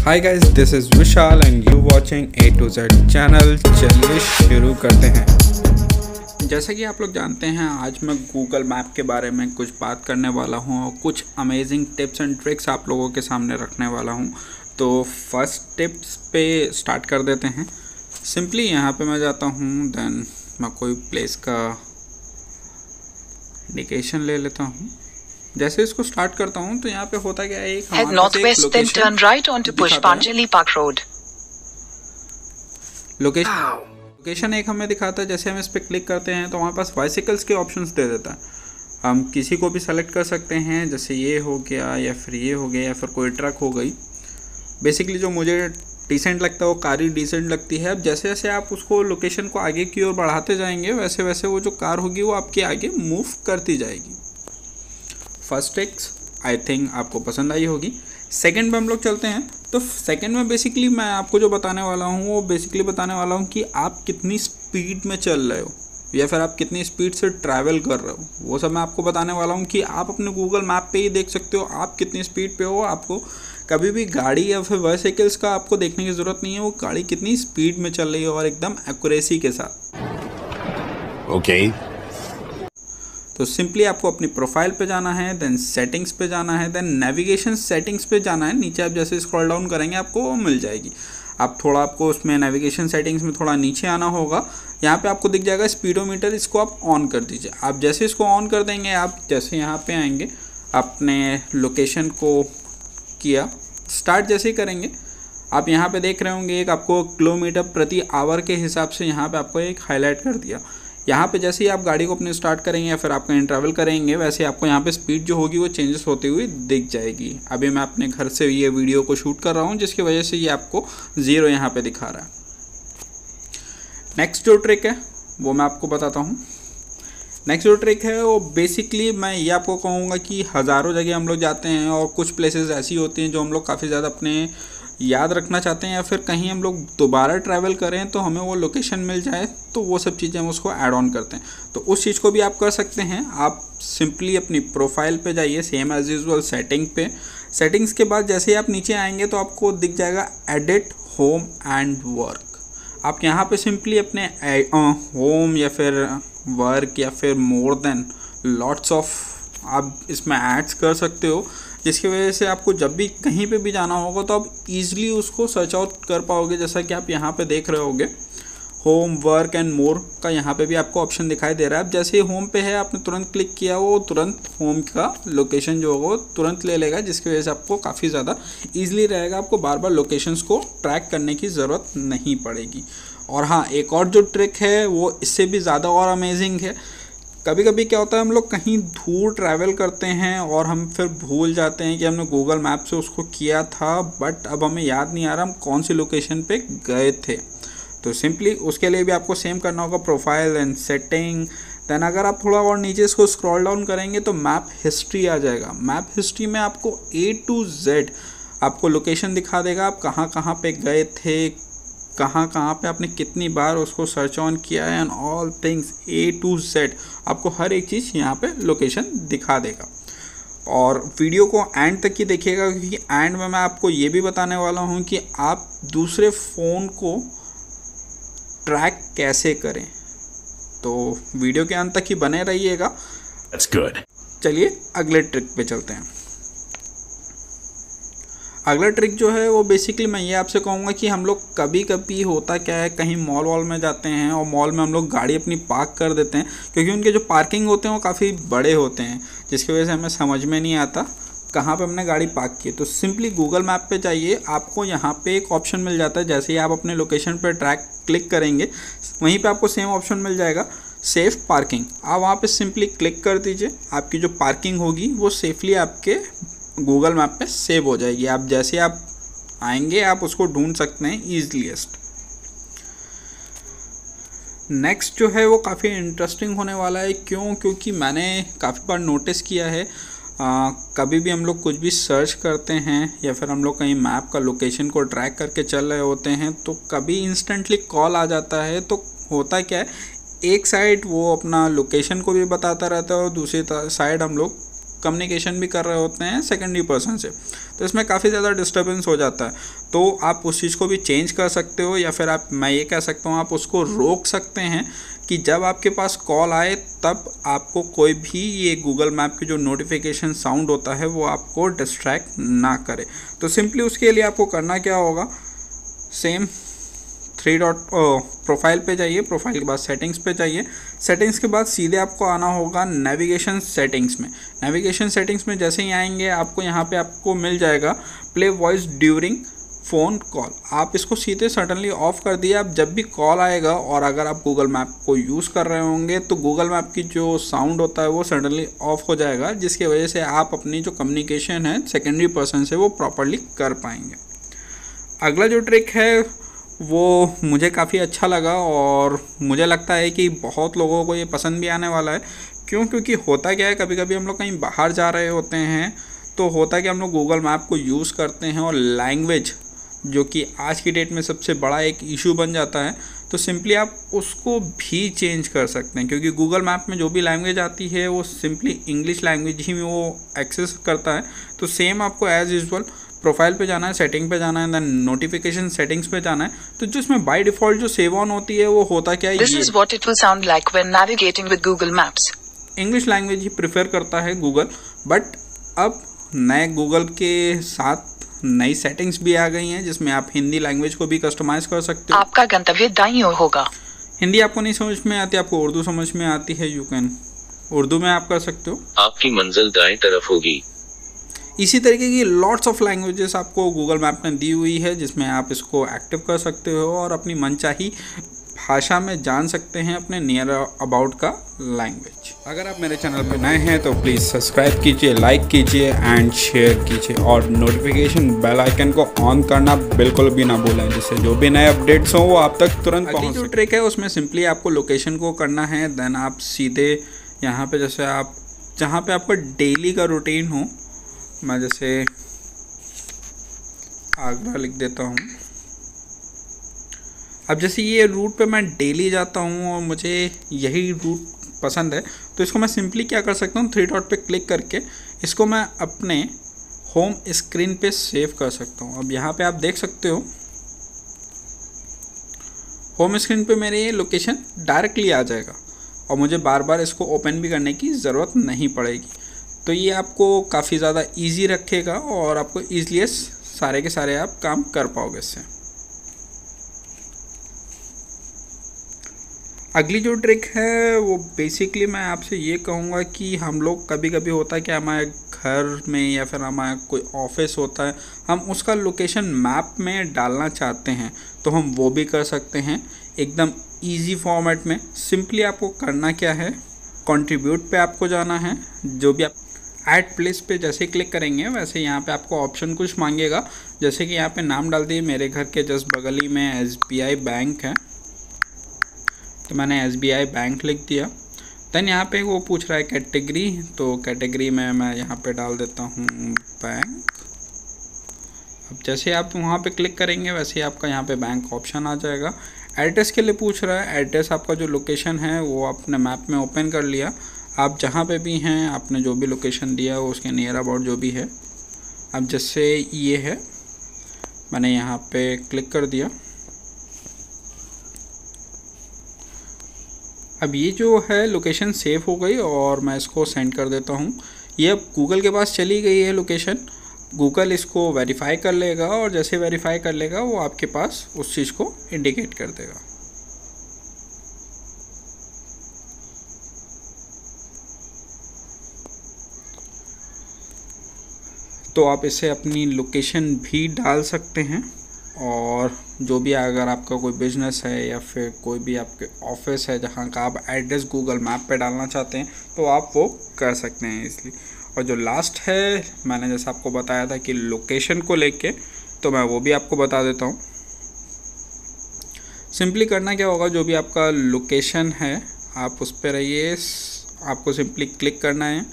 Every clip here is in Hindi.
Hi guys, this is Vishal and you watching A to Z channel. चलिए शुरू करते हैं। जैसा कि आप लोग जानते हैं, आज मैं गूगल मैप के बारे में कुछ बात करने वाला हूं और कुछ अमेजिंग टिप्स एंड ट्रिक्स आप लोगों के सामने रखने वाला हूं। तो फर्स्ट टिप्स पे स्टार्ट कर देते हैं। सिंपली यहां पे मैं जाता हूं, देन मैं कोई प्लेस का इंडिकेशन ले लेता हूं। जैसे इसको स्टार्ट करता हूं तो यहाँ पे होता क्या है, Head northwest, then turn right onto Pushpanjali Park Road. Location एक हमें दिखाता है। जैसे हम इस पर क्लिक करते हैं तो हमारे पास बाइसिकल्स के ऑप्शंस दे देता है। हम किसी को भी सेलेक्ट कर सकते हैं, जैसे ये हो गया या फिर ये हो गया या फिर कोई ट्रक हो गई। बेसिकली जो मुझे डिसेंट लगता है वो कार ही डिसेंट लगती है। अब जैसे जैसे आप उसको लोकेशन को आगे की ओर बढ़ाते जाएंगे वैसे वैसे वो जो कार होगी वो आपके आगे मूव करती जाएगी। फर्स्ट टिप्स आई थिंक आपको पसंद आई होगी। सेकंड में हम लोग चलते हैं। तो सेकंड में बेसिकली मैं आपको जो बताने वाला हूँ वो बेसिकली बताने वाला हूँ कि आप कितनी स्पीड में चल रहे हो या फिर आप कितनी स्पीड से ट्रैवल कर रहे हो। वो सब मैं आपको बताने वाला हूँ कि आप अपने गूगल मैप पे ही देख सकते हो आप कितनी स्पीड पे हो। आपको कभी भी गाड़ी या फिर बाइसाइकिल्स का आपको देखने की ज़रूरत नहीं है, वो गाड़ी कितनी स्पीड में चल रही है और एकदम एक्यूरेसी के साथ। ओके तो सिंपली आपको अपनी प्रोफाइल पे जाना है, देन सेटिंग्स पे जाना है, देन नेविगेशन सेटिंग्स पे जाना है। नीचे आप जैसे स्क्रॉल डाउन करेंगे आपको वो मिल जाएगी। आपको उसमें नेविगेशन सेटिंग्स में थोड़ा नीचे आना होगा। यहाँ पे आपको दिख जाएगा स्पीडोमीटर, इसको आप ऑन कर दीजिए। आप जैसे इसको ऑन कर देंगे, आप जैसे यहाँ पे आएंगे अपने लोकेशन को किया स्टार्ट जैसे ही करेंगे, आप यहाँ पे देख रहे होंगे एक आपको किलोमीटर प्रति आवर के हिसाब से यहाँ पे आपको एक हाईलाइट कर दिया। यहाँ पे जैसे ही आप गाड़ी को अपने स्टार्ट करेंगे या फिर आप कहीं ट्रैवल करेंगे वैसे आपको यहाँ पे स्पीड जो होगी वो चेंजेस होती हुई दिख जाएगी। अभी मैं अपने घर से ये वीडियो को शूट कर रहा हूँ जिसकी वजह से ये आपको 0 यहाँ पे दिखा रहा है। नेक्स्ट जो ट्रिक है वो मैं आपको बताता हूँ। नेक्स्ट जो ट्रिक है वो बेसिकली मैं ये आपको कहूँगा कि हज़ारों जगह हम लोग जाते हैं और कुछ प्लेसेस ऐसी होती हैं जो हम लोग काफ़ी ज़्यादा अपने याद रखना चाहते हैं या फिर कहीं हम लोग दोबारा ट्रैवल करें तो हमें वो लोकेशन मिल जाए, तो वो सब चीज़ें हम उसको ऐड ऑन करते हैं। तो उस चीज़ को भी आप कर सकते हैं। आप सिंपली अपनी प्रोफाइल पे जाइए, सेम एज यूजुअल सेटिंग पे। सेटिंग्स के बाद जैसे ही आप नीचे आएंगे तो आपको दिख जाएगा एडिट होम एंड वर्क। आप यहाँ पे सिंपली अपने होम या फिर वर्क या फिर मोर देन लॉट्स ऑफ आप इसमें ऐड्स कर सकते हो, जिसकी वजह से आपको जब भी कहीं पे भी जाना होगा तो आप ईज़िली उसको सर्च आउट कर पाओगे। जैसा कि आप यहाँ पे देख रहे होगे होम वर्क एंड मोर का यहाँ पे भी आपको ऑप्शन दिखाई दे रहा है। अब जैसे ही होम पे है आपने तुरंत क्लिक किया, वो तुरंत होम का लोकेशन जो होगा वो तुरंत ले लेगा, जिसकी वजह से आपको काफ़ी ज़्यादा ईजिली रहेगा। आपको बार बार लोकेशंस को ट्रैक करने की ज़रूरत नहीं पड़ेगी। और हाँ, एक और जो ट्रिक है वो इससे भी ज़्यादा और अमेजिंग है। कभी कभी क्या होता है, हम लोग कहीं दूर ट्रैवल करते हैं और हम फिर भूल जाते हैं कि हमने गूगल मैप से उसको किया था, बट अब हमें याद नहीं आ रहा हम कौन सी लोकेशन पे गए थे। तो सिंपली उसके लिए भी आपको सेम करना होगा, प्रोफाइल एंड सेटिंग। देन अगर आप थोड़ा और नीचे इसको स्क्रॉल डाउन करेंगे तो मैप हिस्ट्री आ जाएगा। मैप हिस्ट्री में आपको A to Z आपको लोकेशन दिखा देगा, आप कहाँ कहाँ पे गए थे, कहाँ कहाँ पे आपने कितनी बार उसको सर्च ऑन किया है, and all things A to Z आपको हर एक चीज़ यहाँ पे लोकेशन दिखा देगा। और वीडियो को एंड तक ही देखिएगा, क्योंकि एंड में मैं आपको ये भी बताने वाला हूँ कि आप दूसरे फ़ोन को ट्रैक कैसे करें। तो वीडियो के अंत तक ही बने रहिएगा। That's good. चलिए अगले ट्रिक पे चलते हैं। अगला ट्रिक जो है वो बेसिकली मैं ये आपसे कहूँगा कि हम लोग कभी कभी होता क्या है, कहीं मॉल वॉल में जाते हैं और मॉल में हम लोग गाड़ी अपनी पार्क कर देते हैं, क्योंकि उनके जो पार्किंग होते हैं वो काफ़ी बड़े होते हैं, जिसकी वजह से हमें समझ में नहीं आता कहाँ पे हमने गाड़ी पार्क की। तो सिंपली गूगल मैप पे जाइए, आपको यहाँ पे एक ऑप्शन मिल जाता है। जैसे ही आप अपने लोकेशन पे ट्रैक क्लिक करेंगे वहीं पे आपको सेम ऑप्शन मिल जाएगा, सेफ़ पार्किंग। आप वहाँ पे सिंपली क्लिक कर दीजिए, आपकी जो पार्किंग होगी वो सेफली आपके गूगल मैप पे सेव हो जाएगी। आप जैसे आप आएंगे आप उसको ढूंढ सकते हैं ईज़िलीस्ट। नेक्स्ट जो है वो काफ़ी इंटरेस्टिंग होने वाला है। क्योंकि मैंने काफ़ी बार नोटिस किया है, कभी भी हम लोग कुछ भी सर्च करते हैं या फिर हम लोग कहीं मैप का लोकेशन को ट्रैक करके चल रहे होते हैं तो कभी इंस्टेंटली कॉल आ जाता है। तो होता क्या है, एक साइड वो अपना लोकेशन को भी बताता रहता है और दूसरी साइड हम लोग कम्युनिकेशन भी कर रहे होते हैं सेकेंडरी पर्सन से, तो इसमें काफ़ी ज़्यादा डिस्टर्बेंस हो जाता है। तो आप उस चीज़ को भी चेंज कर सकते हो, या फिर आप, मैं ये कह सकता हूँ, आप उसको रोक सकते हैं कि जब आपके पास कॉल आए तब आपको कोई भी ये गूगल मैप की जो नोटिफिकेशन साउंड होता है वो आपको डिस्ट्रैक्ट ना करे। तो सिंपली उसके लिए आपको करना क्या होगा, सेम 3 डॉट प्रोफाइल पे जाइए, प्रोफाइल के बाद सेटिंग्स पे जाइए, सेटिंग्स के बाद सीधे आपको आना होगा नेविगेशन सेटिंग्स में। नेविगेशन सेटिंग्स में जैसे ही आएंगे आपको यहाँ पे आपको मिल जाएगा play voice during phone call. आप इसको सीधे सडनली ऑफ कर दिए। आप जब भी कॉल आएगा और अगर आप गूगल मैप को यूज़ कर रहे होंगे तो गूगल मैप की जो साउंड होता है वो सडनली ऑफ हो जाएगा, जिसकी वजह से आप अपनी जो कम्युनिकेशन है सेकेंडरी पर्सन से वो प्रॉपरली कर पाएंगे। अगला जो ट्रिक है वो मुझे काफ़ी अच्छा लगा और मुझे लगता है कि बहुत लोगों को ये पसंद भी आने वाला है। क्योंकि होता क्या है, कभी कभी हम लोग कहीं बाहर जा रहे होते हैं तो होता है कि हम लोग गूगल मैप को यूज़ करते हैं और लैंग्वेज, जो कि आज की डेट में सबसे बड़ा एक इशू बन जाता है, तो सिंपली आप उसको भी चेंज कर सकते हैं। क्योंकि गूगल मैप में जो भी लैंग्वेज आती है वो सिंपली इंग्लिश लैंग्वेज ही में वो एक्सेस करता है। तो सेम आपको एज़ यूजुअल प्रोफाइल पे जाना है, सेटिंग पे जाना है, देन नोटिफिकेशन सेटिंग्स पे जाना है। तो जिसमें बाय डिफ़ॉल्ट जो सेव ऑन होती है वो होता क्या है, This is what it will sound like when navigating with Google Maps. English language he prefer करता है गूगल। बट अब नए गूगल के साथ नई सेटिंग्स भी आ गई हैं जिसमें आप हिंदी लैंग्वेज को भी कस्टमाइज़ कर सकते हो। आपका गंतव्य दाईं ओर होगा। हिंदी आपको नहीं समझ में आती, आपको उर्दू समझ में आती है, यू कैन उर्दू में आप कर सकते हो। आपकी मंजिल दाएं तरफ होगी। इसी तरीके की लॉट्स ऑफ लैंग्वेजेस आपको गूगल मैप में दी हुई है जिसमें आप इसको एक्टिव कर सकते हो और अपनी मनचाही भाषा में जान सकते हैं अपने नियर अबाउट का लैंग्वेज। अगर आप मेरे चैनल पर नए हैं तो प्लीज़ सब्सक्राइब कीजिए, लाइक कीजिए एंड शेयर कीजिए और नोटिफिकेशन बेल आइकन को ऑन करना बिल्कुल भी ना भूलें, जिससे जो भी नए अपडेट्स हों वो आप तक तुरंत पहुँच। जो ट्रिक है उसमें सिंपली आपको लोकेशन को करना है, देन आप सीधे यहाँ पे जैसे आप जहाँ पे आपका डेली का रूटीन हो, मैं जैसे आगरा लिख देता हूँ। अब जैसे ये रूट पे मैं डेली जाता हूँ और मुझे यही रूट पसंद है, तो इसको मैं सिंपली क्या कर सकता हूँ, 3 डॉट पे क्लिक करके इसको मैं अपने होम स्क्रीन पे सेव कर सकता हूँ। अब यहाँ पे आप देख सकते हो होम स्क्रीन पे मेरे ये लोकेशन डायरेक्टली आ जाएगा और मुझे बार बार इसको ओपन भी करने की ज़रूरत नहीं पड़ेगी। तो ये आपको काफ़ी ज़्यादा इजी रखेगा और आपको ईज़िली सारे के सारे आप काम कर पाओगे इससे। अगली जो ट्रिक है वो बेसिकली मैं आपसे ये कहूँगा कि हम लोग कभी कभी होता है कि हमारे घर में या फिर हमारा कोई ऑफिस होता है, हम उसका लोकेशन मैप में डालना चाहते हैं तो हम वो भी कर सकते हैं एकदम इजी फॉर्मेट में। सिंपली आपको करना क्या है, कंट्रीब्यूट पे आपको जाना है। जो भी आप ऐड प्लेस पे जैसे क्लिक करेंगे वैसे यहाँ पे आपको ऑप्शन कुछ मांगेगा, जैसे कि यहाँ पे नाम डाल दिए, मेरे घर के जस्ट बगल ही में SBI बैंक है तो मैंने SBI बैंक लिख दिया। देन यहाँ पे वो पूछ रहा है कैटेगरी, तो कैटेगरी में मैं यहाँ पे डाल देता हूँ बैंक। अब जैसे आप वहाँ पे क्लिक करेंगे वैसे ही आपका यहाँ पे बैंक ऑप्शन आ जाएगा। एड्रेस के लिए पूछ रहा है, एड्रेस आपका जो लोकेशन है वो आपने मैप में ओपन कर लिया। आप जहाँ पे भी हैं आपने जो भी लोकेशन दिया हो उसके नियर अबाउट जो भी है, अब जैसे ये है मैंने यहाँ पे क्लिक कर दिया। अब ये जो है लोकेशन सेव हो गई और मैं इसको सेंड कर देता हूँ। ये अब गूगल के पास चली गई है लोकेशन। गूगल इसको वेरीफाई कर लेगा और जैसे वेरीफाई कर लेगा वो आपके पास उस चीज़ को इंडिकेट कर देगा। तो आप इसे अपनी लोकेशन भी डाल सकते हैं और जो भी अगर आपका कोई बिजनेस है या फिर कोई भी आपके ऑफिस है जहाँ का आप एड्रेस गूगल मैप पे डालना चाहते हैं तो आप वो कर सकते हैं इसलिए। और जो लास्ट है मैंने जैसे आपको बताया था कि लोकेशन को लेके, तो मैं वो भी आपको बता देता हूँ। सिंपली करना क्या होगा, जो भी आपका लोकेशन है आप उस पर रहिए, आपको सिंपली क्लिक करना है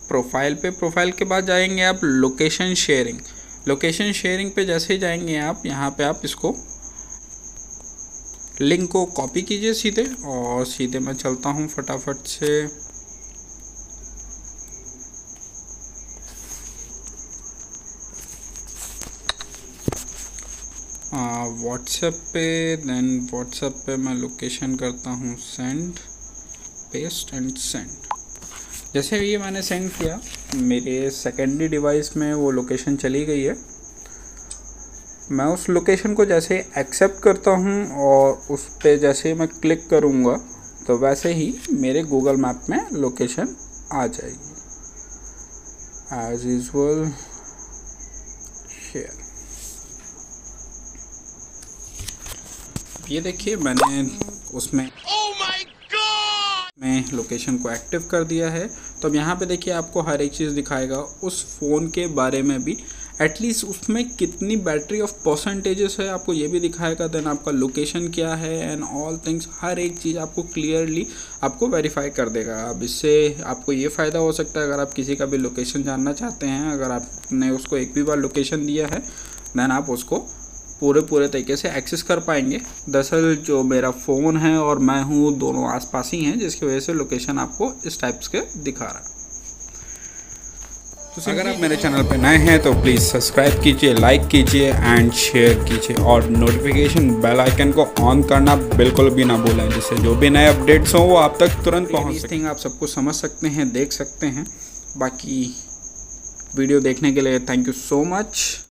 प्रोफाइल पे। प्रोफाइल के बाद जाएंगे आप लोकेशन शेयरिंग। लोकेशन शेयरिंग पे जैसे ही जाएंगे आप यहाँ पे आप इसको लिंक को कॉपी कीजिए सीधे, और सीधे मैं चलता हूँ फटाफट से। व्हाट्सएप पे, देन व्हाट्सएप पे मैं लोकेशन करता हूँ सेंड, पेस्ट एंड सेंड। जैसे ये मैंने सेंड किया, मेरे सेकेंडरी डिवाइस में वो लोकेशन चली गई है। मैं उस लोकेशन को जैसे एक्सेप्ट करता हूँ और उस पर जैसे मैं क्लिक करूँगा तो वैसे ही मेरे गूगल मैप में लोकेशन आ जाएगी। As usual share. ये देखिए मैंने उसमें मैं लोकेशन को एक्टिव कर दिया है। तो अब यहाँ पे देखिए आपको हर एक चीज़ दिखाएगा उस फ़ोन के बारे में भी, एटलीस्ट उसमें कितनी बैटरी ऑफ परसेंटेजेस है आपको ये भी दिखाएगा, देन आपका लोकेशन क्या है एंड ऑल थिंग्स, हर एक चीज़ आपको क्लियरली आपको वेरीफाई कर देगा। अब इससे आपको ये फ़ायदा हो सकता है अगर आप किसी का भी लोकेशन जानना चाहते हैं, अगर आपने उसको एक भी बार लोकेशन दिया है देन आप उसको पूरे तरीके से एक्सेस कर पाएंगे। दरअसल जो मेरा फ़ोन है और मैं हूँ दोनों आसपास ही हैं, जिसकी वजह से लोकेशन आपको इस टाइप्स के दिखा रहा है। तो अगर आप मेरे चैनल पे नए हैं तो प्लीज़ सब्सक्राइब कीजिए, लाइक कीजिए एंड शेयर कीजिए और नोटिफिकेशन बेल आइकन को ऑन करना बिल्कुल भी ना भूलें, जिससे जो भी नए अपडेट्स हों वो आप तक तुरंत पहुँच सकें। आप सब कुछ समझ सकते हैं, देख सकते हैं। बाकी वीडियो देखने के लिए थैंक यू सो मच।